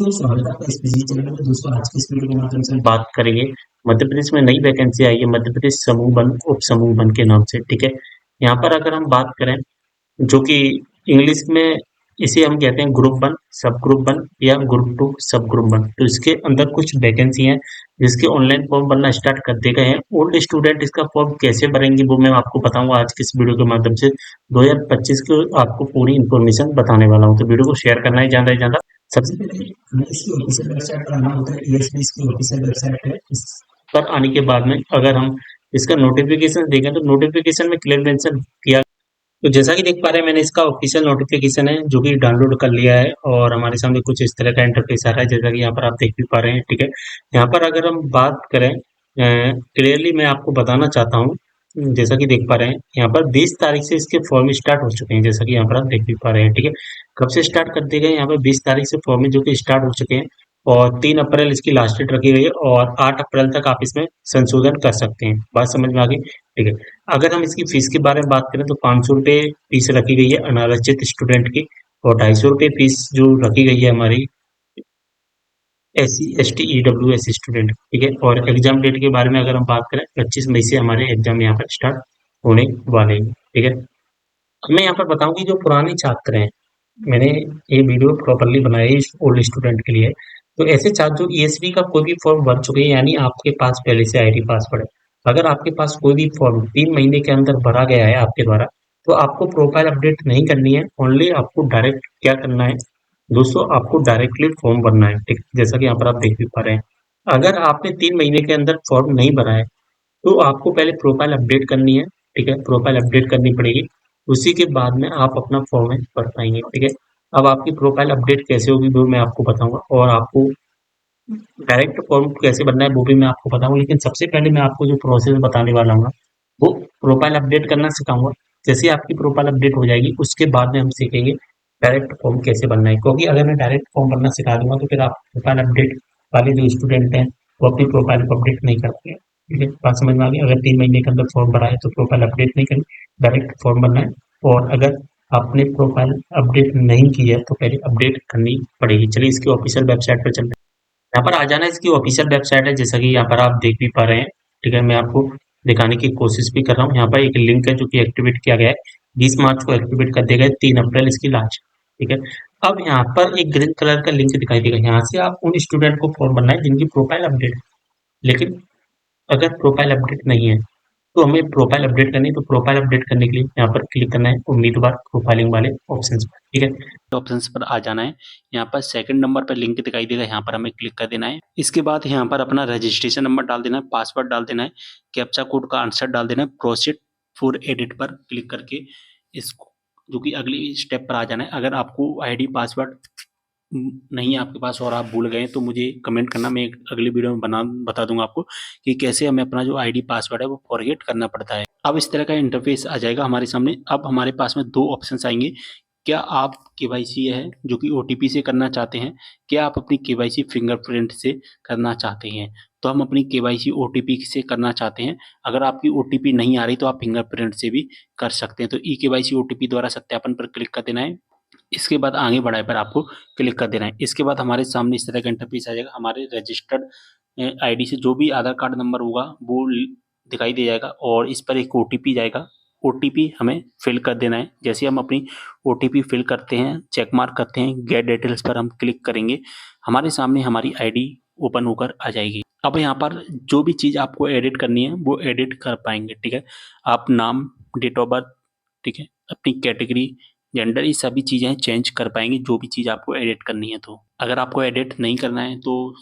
तो स्वागत है आपका इस बिजी चैनल में। दोस्तों आज की इस वीडियो के माध्यम से हम बात करेंगे मध्य प्रदेश में नई वैकेंसी आई है मध्य प्रदेश समूह वन उप समूह वन के नाम से। ठीक है, यहाँ पर अगर हम बात करें जो कि इंग्लिश में इसे हम कहते हैं ग्रुप वन, सब ग्रुप वन या ग्रुप टू, सब ग्रुप वन। तो इसके अंदर कुछ वैकेंसी हैं जिसके ऑनलाइन फॉर्म भरना स्टार्ट कर दिए गए हैं। ओल्ड स्टूडेंट इसका फॉर्म कैसे भरेंगे वो मैं आपको बताऊंगा आज की इस वीडियो के माध्यम से। 2025 को आपको पूरी इन्फॉर्मेशन बताने वाला हूँ, तो वीडियो को शेयर करना ही ज्यादा से ज्यादा। सबसे पहले हमें इसकी ऑफिशियल वेबसाइट पर आना होता है। टीएसपी इसकी ऑफिशियल वेबसाइट है। इस पर आने के बाद में अगर हम इसका नोटिफिकेशन देखें तो नोटिफिकेशन में क्लियर मेंशन किया। तो जैसा कि देख पा रहे हैं मैंने इसका ऑफिशियल नोटिफिकेशन है जो कि डाउनलोड कर लिया है और हमारे सामने कुछ इस तरह का इंटरफेस आ रहा है जैसा कि यहाँ पर आप देख भी पा रहे हैं। ठीक है, यहाँ पर अगर हम बात करें क्लियरली मैं आपको बताना चाहता हूँ, जैसा कि देख पा रहे हैं यहाँ पर 20 तारीख से इसके फॉर्म स्टार्ट हो चुके हैं, जैसा कि यहाँ पर आप देख भी पा रहे हैं। ठीक है, कब से स्टार्ट कर दिए गए यहाँ पर 20 तारीख से फॉर्म जो कि स्टार्ट हो चुके हैं और 3 अप्रैल इसकी लास्ट डेट रखी गई है और 8 अप्रैल तक आप इसमें संशोधन कर सकते हैं। बात समझ में आ गई? ठीक है, अगर हम इसकी फीस के बारे में बात करें तो 500 रुपये फीस रखी गई है अनारक्षित स्टूडेंट की और 250 रुपये फीस जो रखी गई है हमारी SC ST EWS स्टूडेंट। ठीक है, और एग्जाम डेट के बारे में अगर हम बात करें 25 मई से हमारे एग्जाम यहाँ पर स्टार्ट होने वाले हैं। ठीक है, अब मैं यहाँ पर बताऊँ कि जो पुराने छात्र हैं, मैंने ये वीडियो प्रॉपरली बनाई है इस ओल्ड स्टूडेंट के लिए। तो ऐसे छात्र जो ESV का कोई भी फॉर्म भर चुके हैं यानी आपके पास पहले से आईडी पासवर्ड है, अगर आपके पास कोई भी फॉर्म 3 महीने के अंदर भरा गया है आपके द्वारा, तो आपको प्रोफाइल अपडेट नहीं करनी है। ओनली आपको डायरेक्ट क्या करना है दोस्तों, आपको डायरेक्टली फॉर्म भरना है। ठीक, जैसा कि यहाँ पर आप देख भी पा रहे हैं, अगर आपने 3 महीने के अंदर फॉर्म नहीं भरा है तो आपको पहले प्रोफाइल अपडेट करनी है। ठीक है, प्रोफाइल अपडेट करनी पड़ेगी, उसी के बाद में आप अपना फॉर्म है भर पाएंगे। ठीक है, अब आपकी प्रोफाइल अपडेट कैसे होगी वो मैं आपको बताऊंगा और आपको डायरेक्ट फॉर्म कैसे भरना है वो भी मैं आपको बताऊंगा। लेकिन सबसे पहले मैं आपको जो प्रोसेस बताने वाला हूँ वो प्रोफाइल अपडेट करना सिखाऊंगा। जैसे ही आपकी प्रोफाइल अपडेट हो जाएगी उसके बाद में हम सीखेंगे डायरेक्ट फॉर्म कैसे भरना है, क्योंकि अगर मैं डायरेक्ट फॉर्म भरना सिखा दूंगा तो फिर आप प्रोफाइल अपडेट वाले जो स्टूडेंट हैं वो अपनी प्रोफाइल को अपडेट नहीं करते हैं। ठीक है, बात समझ में आ गई? अगर 3 महीने के अंदर फॉर्म भरा है तो प्रोफाइल अपडेट नहीं करनी, डायरेक्ट फॉर्म भरना है। और अगर आपने प्रोफाइल अपडेट नहीं की है तो पहले अपडेट करनी पड़ेगी। चलिए इसकी ऑफिशियल वेबसाइट पर चलते हैं। यहाँ पर आ जाना, इसकी ऑफिशियल वेबसाइट है जैसा कि यहाँ पर आप देख भी पा रहे हैं। ठीक है, मैं आपको दिखाने की कोशिश भी कर रहा हूँ। यहाँ पर एक लिंक है जो कि एक्टिवेट किया गया है, 20 मार्च को एक्टिवेट कर दिया गया है, 3 अप्रैल इसकी लास्ट। ठीक है, अब यहाँ पर एक ग्रीन कलर का लिंक दिखाई देगा, यहाँ से आप उन स्टूडेंट को फॉर्म भरना है जिनकी प्रोफाइल अपडेट है। लेकिन अगर प्रोफाइल अपडेट नहीं है तो हमें प्रोफाइल अपडेट करनी है। तो प्रोफाइल अपडेट करने के लिए यहाँ पर क्लिक करना है उम्मीदवार प्रोफाइलिंग वाले ऑप्शन पर। ठीक है, ऑप्शंस पर आ जाना है। यहाँ पर सेकंड नंबर पर लिंक दिखाई देगा, यहाँ पर हमें क्लिक कर देना है। इसके बाद यहाँ पर अपना रजिस्ट्रेशन नंबर डाल देना है, पासवर्ड डाल देना है, कैप्चा कोड का आंसर डाल देना है, प्रोसीड फॉर एडिट पर क्लिक करके इसको जो कि अगली स्टेप पर आ जाना है। अगर आपको आईडी पासवर्ड नहीं है आपके पास और आप भूल गए तो मुझे कमेंट करना, मैं एक अगली वीडियो में बता दूंगा आपको कि कैसे हमें अपना जो आईडी पासवर्ड है वो फॉरगेट करना पड़ता है। अब इस तरह का इंटरफेस आ जाएगा हमारे सामने। अब हमारे पास में दो ऑप्शंस आएंगे। क्या आप केवाईसी है जो कि ओटीपी से करना चाहते हैं, क्या आप अपनी केवाईसी फिंगरप्रिंट से करना चाहते हैं? तो हम अपनी केवाईसी ओटीपी से करना चाहते हैं। अगर आपकी ओटीपी नहीं आ रही तो आप फिंगरप्रिंट से भी कर सकते हैं। तो ई केवाईसी ओटीपी द्वारा सत्यापन पर क्लिक कर देना है। इसके बाद आगे बढ़ाए पर आपको क्लिक कर देना है। इसके बाद हमारे सामने इस तरह का इंटरफेस आ जाएगा। हमारे रजिस्टर्ड आईडी से जो भी आधार कार्ड नंबर होगा वो दिखाई दे जाएगा और इस पर एक ओटीपी जाएगा। ओटीपी हमें फिल कर देना है। जैसे हम अपनी ओटीपी फिल करते हैं, चेक मार्क करते हैं, गेट डिटेल्स पर हम क्लिक करेंगे, हमारे सामने हमारी आईडी ओपन होकर आ जाएगी। अब यहाँ पर जो भी चीज़ आपको एडिट करनी है वो एडिट कर पाएंगे। ठीक है, आप नाम, डेट ऑफ बर्थ, ठीक है, अपनी कैटेगरी, जेंडर, ये सभी चीज़ें चेंज कर पाएंगे जो भी चीज़ आपको एडिट करनी है। तो अगर आपको एडिट नहीं करना है तो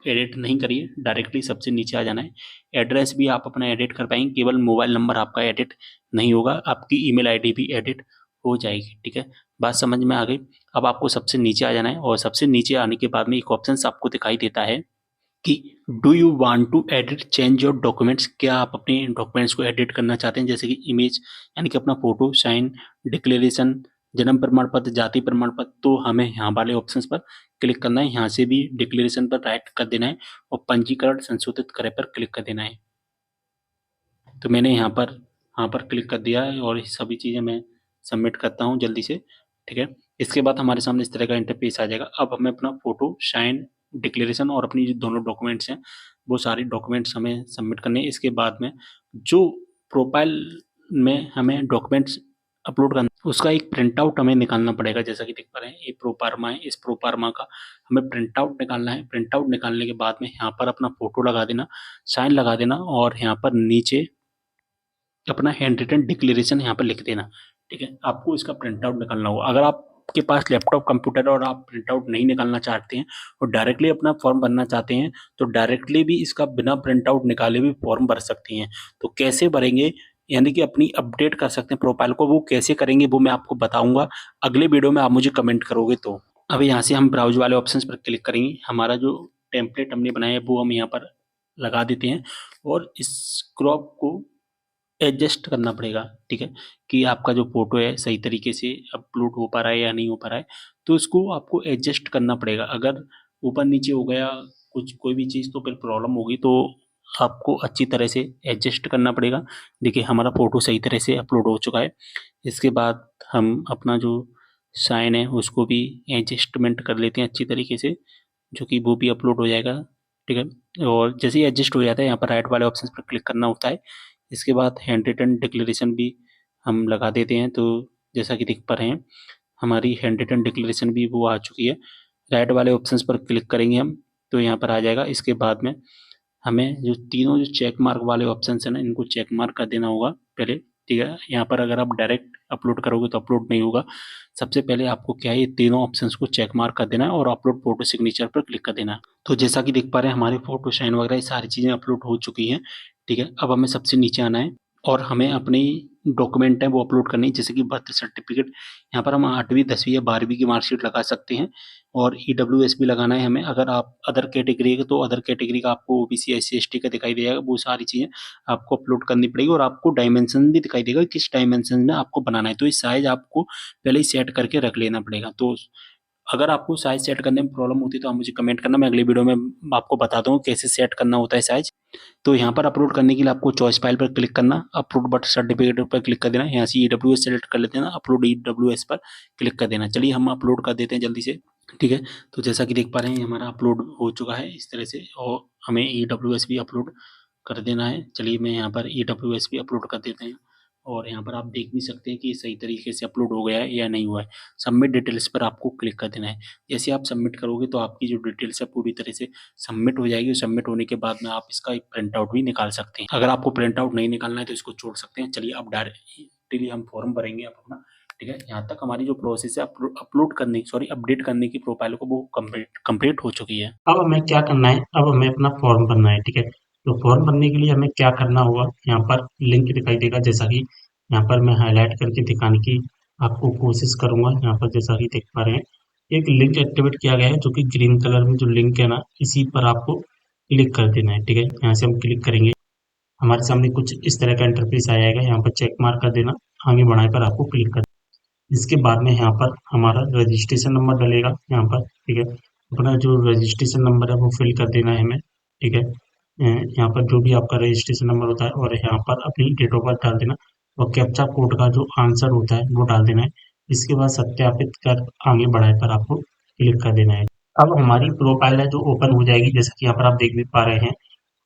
एडिट नहीं करिए, डायरेक्टली सबसे नीचे आ जाना है। एड्रेस भी आप अपना एडिट कर पाएंगे, केवल मोबाइल नंबर आपका एडिट नहीं होगा, आपकी ईमेल आईडी भी एडिट हो जाएगी। ठीक है, बात समझ में आ गई? अब आपको सबसे नीचे आ जाना है और सबसे नीचे आने के बाद में एक ऑप्शन आपको दिखाई देता है कि do you want to edit change your documents. क्या आप अपने डॉक्यूमेंट्स को एडिट करना चाहते हैं, जैसे कि इमेज यानी कि अपना फोटो, साइन, डिक्लेरेशन, जन्म प्रमाण पत्र, जाति प्रमाण पत्र। तो हमें यहाँ वाले ऑप्शंस पर क्लिक करना है। यहाँ से भी डिक्लेरेशन पर राइट कर देना है और पंजीकरण संशोधित करे पर क्लिक कर देना है। तो मैंने यहाँ पर क्लिक कर दिया है और सभी चीज़ें मैं सबमिट करता हूँ जल्दी से। ठीक है, इसके बाद हमारे सामने इस तरह का इंटरफेस आ जाएगा। अब हमें अपना फ़ोटो, साइन, डिक्लेरेशन और अपनी जो दोनों डॉक्यूमेंट्स हैं, वो सारे डॉक्यूमेंट्स हमें सबमिट करने हैं। इसके बाद में जो प्रोफाइल में हमें डॉक्यूमेंट्स अपलोड करना, उसका एक प्रिंट आउट हमें निकालना पड़ेगा। जैसा कि देख पा रहे हैं, ये प्रोफार्मा है, इस प्रोफार्मा का हमें प्रिंट आउट निकालना है। प्रिंट आउट निकालने के बाद में यहाँ पर अपना फ़ोटो लगा देना, साइन लगा देना और यहाँ पर नीचे अपना हैंड रिटन डिक्लेरेशन यहाँ पर लिख देना, ठीक है? आपको इसका प्रिंट आउट निकालना होगा। अगर आपके पास लैपटॉप, कंप्यूटर और आप प्रिंट आउट नहीं निकालना चाहते हैं और डायरेक्टली अपना फॉर्म भरना चाहते हैं, तो डायरेक्टली भी इसका बिना प्रिंट आउट निकाले भी फॉर्म भर सकते हैं। तो कैसे भरेंगे, यानी कि अपनी अपडेट कर सकते हैं प्रोफाइल को, वो कैसे करेंगे वो मैं आपको बताऊँगा अगले वीडियो में, आप मुझे कमेंट करोगे तो। अब यहाँ से हम ब्राउज़ वाले ऑप्शंस पर क्लिक करेंगे। हमारा जो टेम्पलेट हमने बनाया है वो हम यहाँ पर लगा देते हैं और इस क्रॉप को एडजस्ट करना पड़ेगा, ठीक है? कि आपका जो फ़ोटो है सही तरीके से अपलोड हो पा रहा है या नहीं हो पा रहा है, तो इसको आपको एडजस्ट करना पड़ेगा। अगर ऊपर-नीचे हो गया कुछ, कोई भी चीज़, तो फिर प्रॉब्लम होगी, तो आपको अच्छी तरह से एडजस्ट करना पड़ेगा। देखिए, हमारा फ़ोटो सही तरह से अपलोड हो चुका है। इसके बाद हम अपना जो साइन है उसको भी एडजस्टमेंट कर लेते हैं अच्छी तरीके से, जो कि वो भी अपलोड हो जाएगा, ठीक है? और जैसे ही एडजस्ट हो जाता है, यहाँ पर राइट वाले ऑप्शंस पर क्लिक करना होता है। इसके बाद हैंड रिटन डिक्लेरेशन भी हम लगा देते हैं। तो जैसा कि देख पा रहे हैं, हमारी हैंड रिटन डिक्लेरेशन भी वो आ चुकी है। राइट वाले ऑप्शंस पर क्लिक करेंगे हम, तो यहाँ पर आ जाएगा। इसके बाद में हमें जो तीनों जो चेक मार्क वाले ऑप्शंस हैं ना, इनको चेक मार्क कर देना होगा पहले, ठीक है? यहाँ पर अगर आप डायरेक्ट अपलोड करोगे तो अपलोड नहीं होगा। सबसे पहले आपको क्या है, ये तीनों ऑप्शंस को चेक मार्क कर देना है और अपलोड फोटो सिग्नेचर पर क्लिक कर देना है। तो जैसा कि देख पा रहे हैं, हमारे फोटो, साइन वगैरह ये सारी चीज़ें अपलोड हो चुकी हैं, ठीक है? अब हमें सबसे नीचे आना है और हमें अपनी डॉक्यूमेंट है वो अपलोड करनी है, जैसे कि बर्थ सर्टिफिकेट। यहाँ पर हम 8वीं, 10वीं या 12वीं की मार्कशीट लगा सकते हैं और ईडब्ल्यूएस भी लगाना है हमें। अगर आप अदर कैटेगरी है तो अदर कैटेगरी का आपको ओबीसी, एससी, एसटी का दिखाई देगा, वो सारी चीज़ें आपको अपलोड करनी पड़ेगी और आपको डायमेंशन भी दिखाई देगा, किस डायमेंशन में आपको बनाना है। तो ये साइज़ आपको पहले ही सेट करके रख लेना पड़ेगा। तो अगर आपको साइज़ सेट करने में प्रॉब्लम होती है तो आप मुझे कमेंट करना, मैं अगली वीडियो में आपको बता दूँगा कैसे सेट करना होता है साइज़। तो यहाँ पर अपलोड करने के लिए आपको चॉइस फाइल पर क्लिक करना, अपलोड बर्थ सर्टिफिकेट पर क्लिक कर देना, यहाँ से ईडब्ल्यूएस सेलेक्ट कर लेते हैं ना, अपलोड ईडब्ल्यूएस पर क्लिक कर देना। चलिए हम अपलोड कर देते हैं जल्दी से, ठीक है? तो जैसा कि देख पा रहे हैं, हमारा अपलोड हो चुका है इस तरह से और हमें ईडब्ल्यूएस भी अपलोड कर देना है। चलिए मैं यहाँ पर ईडब्ल्यूएस भी अपलोड कर देते हैं और यहाँ पर आप देख भी सकते हैं कि सही तरीके से अपलोड हो गया है या नहीं हुआ है। सबमिट डिटेल्स पर आपको क्लिक कर देना है। जैसे आप सबमिट करोगे तो आपकी जो डिटेल्स है पूरी तरह से सबमिट हो जाएगी। सबमिट होने के बाद में आप इसका एक प्रिंट आउट भी निकाल सकते हैं। अगर आपको प्रिंट आउट नहीं निकालना है तो इसको छोड़ सकते हैं। चलिए अब डायरेक्टली हम फॉर्म भरेंगे अब अपना, ठीक है? यहाँ तक हमारी जो प्रोसेस है अपलोड करने, सॉरी, अपडेट करने की प्रोफाइल को, वो कंप्लीट हो चुकी है। अब हमें क्या करना है, अब हमें अपना फॉर्म भरना है, ठीक है? तो फॉर्म भरने के लिए हमें क्या करना होगा, यहाँ पर लिंक दिखाई देगा, जैसा कि यहाँ पर मैं हाईलाइट करके दिखाने की आपको कोशिश करूंगा। यहाँ पर जैसा कि देख पा रहे हैं, एक लिंक एक्टिवेट किया गया है, जो कि ग्रीन कलर में जो लिंक है ना, इसी पर आपको क्लिक कर देना है, ठीक है? यहाँ से हम क्लिक करेंगे, हमारे सामने कुछ इस तरह का इंटरफेस आ जाएगा। यहाँ पर चेक मार्क कर देना, आगे बढ़ाए पर आपको क्लिक कर, इसके बाद में यहाँ पर हमारा रजिस्ट्रेशन नंबर डलेगा यहाँ पर, ठीक है? अपना जो रजिस्ट्रेशन नंबर है वो फिल कर देना है हमें, ठीक है? यहाँ पर जो भी आपका रजिस्ट्रेशन नंबर होता है और यहाँ पर अपनी डेट ऑफ बर्थ डाल देना और कैप्चा कोड का जो आंसर होता है वो डाल देना है। इसके बाद सत्यापित कर आगे बढ़ाए पर आपको क्लिक कर देना है। अब हमारी प्रोफाइल है जो ओपन हो जाएगी, जैसा कि यहाँ पर आप देख भी पा रहे हैं।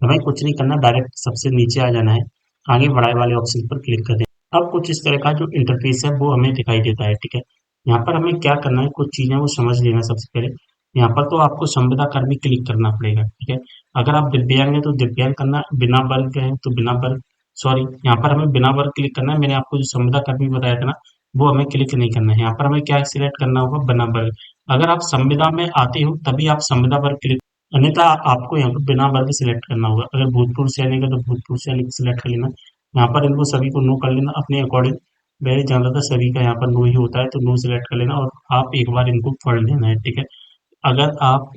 हमें कुछ नहीं करना, डायरेक्ट सबसे नीचे आ जाना है, आगे बढ़ाए वाले ऑप्शन पर क्लिक कर देना। अब कुछ इस तरह का जो इंटरफेस है वो हमें दिखाई देता है, ठीक है? यहाँ पर हमें क्या करना है, कुछ चीजें वो समझ लेना सबसे पहले। यहाँ पर तो आपको संविदा कर्मी क्लिक करना पड़ेगा, ठीक है? अगर आप दिव्यांग हैं तो दिव्यांग करना, बिना वर्ग है तो बिना वर्ग, सॉरी, यहाँ पर हमें बिना वर्ग क्लिक करना है। मैंने आपको जो संविदा कर्मी बताया था ना, वो हमें क्लिक नहीं करना है। यहाँ पर हमें क्या सिलेक्ट करना होगा, बिना वर्ग। अगर आप संविदा में आते हो तभी आप संविदा वर्ग क्लिक, अन्यथा आपको यहाँ पर बिना वर्ग सिलेक्ट करना होगा। अगर भूतपूर्व सैनिक है तो भूतपूर्व सैनिक सिलेक्ट कर लेना। यहाँ पर इनको सभी को नो कर लेना अपने अकॉर्डिंग। मैं ज़्यादातर सभी का यहाँ पर नो ही होता है, तो नो सिलेक्ट कर लेना और आप एक बार इनको पढ़ लेना है, ठीक है? अगर आप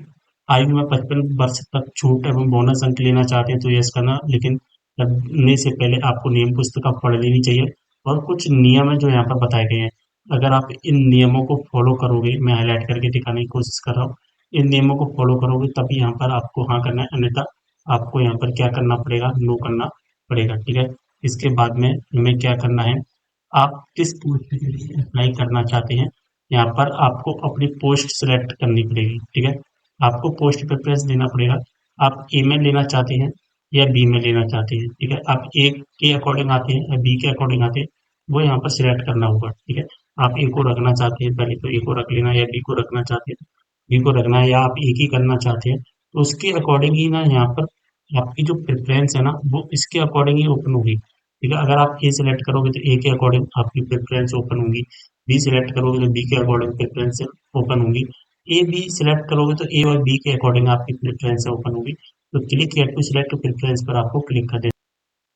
आयु में 55 वर्ष तक छूट एवं बोनस अंक लेना चाहते हैं तो यस करना, लेकिन करने से पहले आपको नियम पुस्तिका पढ़ लेनी चाहिए। और कुछ नियम है जो यहाँ पर बताए गए हैं, अगर आप इन नियमों को फॉलो करोगे, मैं हाईलाइट करके दिखाने की कोशिश कर रहा हूँ, इन नियमों को फॉलो करोगे तभी यहाँ पर आपको हाँ करना है, अन्यथा आपको यहाँ पर क्या करना पड़ेगा, नो करना पड़ेगा, ठीक है? इसके बाद में हमें क्या करना है, आप किस पोस्ट के लिए अप्लाई करना चाहते हैं, यहाँ पर आपको अपनी पोस्ट सिलेक्ट करनी पड़ेगी, ठीक है। आपको पोस्ट प्रेफरेंस देना पड़ेगा, आप ए में लेना चाहते हैं या बी में लेना चाहते हैं, ठीक है। आप ए के अकॉर्डिंग आते हैं या बी के अकॉर्डिंग आते हैं, वो यहाँ पर सिलेक्ट करना होगा, ठीक है। आप ए को रखना चाहते हैं पहले तो ए को रख लेना, या बी को रखना चाहते हैं बी को रखना है, या आप एक ही करना चाहते हैं तो उसके अकॉर्डिंग ही ना यहाँ पर आपकी जो प्रेफरेंस है ना वो इसके अकॉर्डिंग ही ओपन होगी, ठीक है। अगर आप ए सिलेक्ट करोगे तो ए के अकॉर्डिंग आपकी प्रेफरेंस ओपन होगी, बी सिलेक्ट करोगे तो बी के अकॉर्डिंग प्रेफरेंस ओपन होगी, ए बी सिलेक्ट करोगे तो ए और बी के अकॉर्डिंग आपकी प्रेफरेंस ओपन होगी। तो click here to select preference पर आपको क्लिक कर देना।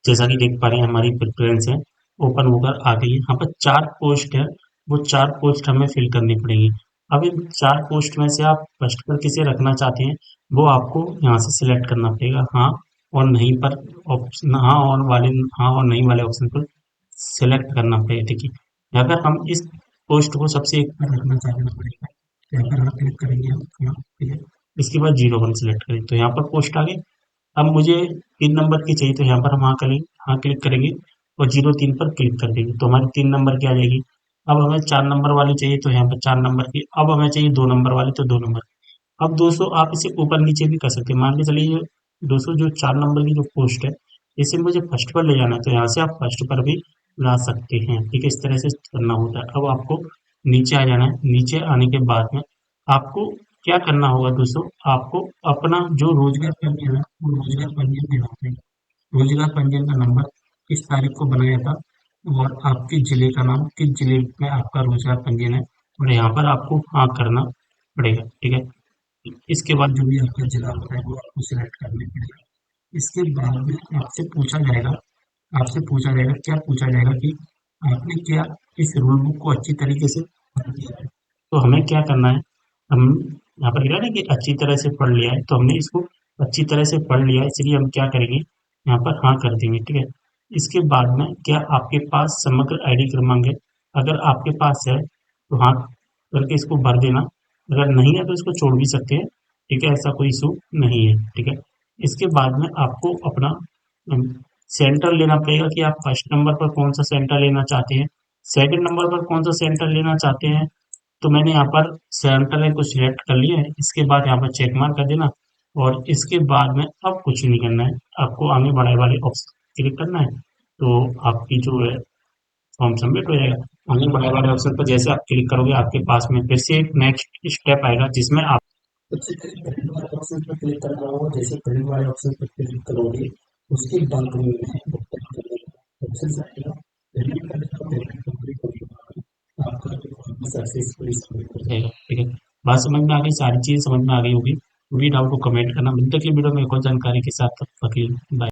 जैसा कि देख पा रहे हैं हमारी प्रेफरेंस है ओपन होकर आ गई है। यहाँ पर 4 पोस्ट है, वो 4 पोस्ट हमें फिल करनी पड़ेगी। अब इन 4 पोस्ट में से आप फर्स्ट पर किसे रखना चाहते हैं वो आपको यहाँ से सिलेक्ट करना पड़ेगा, हाँ और नहीं पर ऑप्शन, हाँ और नहीं वाले ऑप्शन पर सिलेक्ट करना पड़ेगा, ठीक है। अगर हम इस पोस्ट को सबसे एक पर रखना चाहना पड़ेगा तो यहाँ पर हाँ क्लिक करेंगे हम यहाँ, ठीक है। इसके बाद 01 सिलेक्ट करेंगे तो यहाँ पर पोस्ट आ गई। अब मुझे 3 नंबर की चाहिए तो यहाँ पर हम हाँ क्लिक करेंगे और 03 पर क्लिक कर देंगे तो हमारी 3 नंबर की आ जाएगी। अब हमें 4 नंबर वाली चाहिए तो यहाँ पर 4 नंबर की, अब हमें चाहिए 2 नंबर वाली तो 2 नंबर। अब दोस्तों आप इसे ऊपर नीचे भी कर सकते हैं, मान के चलिए दोस्तों जो 4 नंबर की जो पोस्ट है इसे मुझे फर्स्ट पर ले जाना है तो यहाँ से आप फर्स्ट पर भी ला सकते हैं, ठीक है। इस तरह से करना होता है। अब आपको नीचे आ जाना है, नीचे आने के बाद में आपको क्या करना होगा दोस्तों, आपको अपना जो रोजगार पंजीयन है वो रोजगार पंजीयन देना पड़ेगा। रोजगार पंजीयन का नंबर, किस तारीख को बनाया था और आपके जिले का नाम, किस जिले में आपका रोजगार पंजीयन है, और यहाँ पर आपको हाँ करना पड़ेगा, ठीक है। इसके बाद जो भी आपका जिला होता है वो आपको सिलेक्ट करने पड़ेगा। इसके बाद में आपसे पूछा जाएगा, क्या पूछा जाएगा कि आपने क्या इस रूल बुक को अच्छी तरीके से पढ़ लिया है। तो हमें क्या करना है, हम यहाँ पर लिखा है ना कि अच्छी तरह से पढ़ लिया है, तो हमने इसको अच्छी तरह से पढ़ लिया है इसलिए हम क्या करेंगे यहाँ पर हाँ कर देंगे, ठीक है। इसके बाद में क्या आपके पास समग्र आईडी क्रमांक है, अगर आपके पास है तो हाँ करके इसको भर देना, अगर नहीं है तो इसको छोड़ भी सकते हैं, ठीक है, ऐसा कोई इशू नहीं है, ठीक है। इसके बाद में आपको अपना सेंटर लेना पड़ेगा कि आप फर्स्ट नंबर पर कौन सा सेंटर लेना चाहते हैं, सेकंड नंबर पर कौन सा सेंटर लेना चाहते हैं। तो मैंने यहाँ पर सेंटर को सिलेक्ट कर लिया है, इसके बाद यहाँ पर चेक मार्क कर देना और इसके बाद में अब कुछ नहीं करना है, आपको आगे बढ़ाए वाले ऑप्शन क्लिक करना है तो आपकी जो है फॉर्म सबमिट हो जाएगा। आगे बढ़ाए वाले ऑप्शन पर जैसे आप क्लिक करोगे आपके पास में फिर से एक नेक्स्ट स्टेप आएगा जिसमें आप सबसे पहले प्रिंट वाले ऑप्शन पर क्लिक करना होगा। जैसे प्रिंट वाले ऑप्शन पर क्लिक करोगे उसके बाद में ऑप्शन आएगा, वेरीफाई करने का वेरीफाई कंप्लीट होने के बाद आपका जो फॉर्म सक्सेसफुली सबमिट हो जाएगा, ठीक है। बात समझ में आ गई, सारी चीजें समझ में आ गई होगी। वीडियो डाउट को कमेंट करना, मिलते हैं अगली वीडियो में एक और जानकारी के साथ, तब तक के लिए बाय।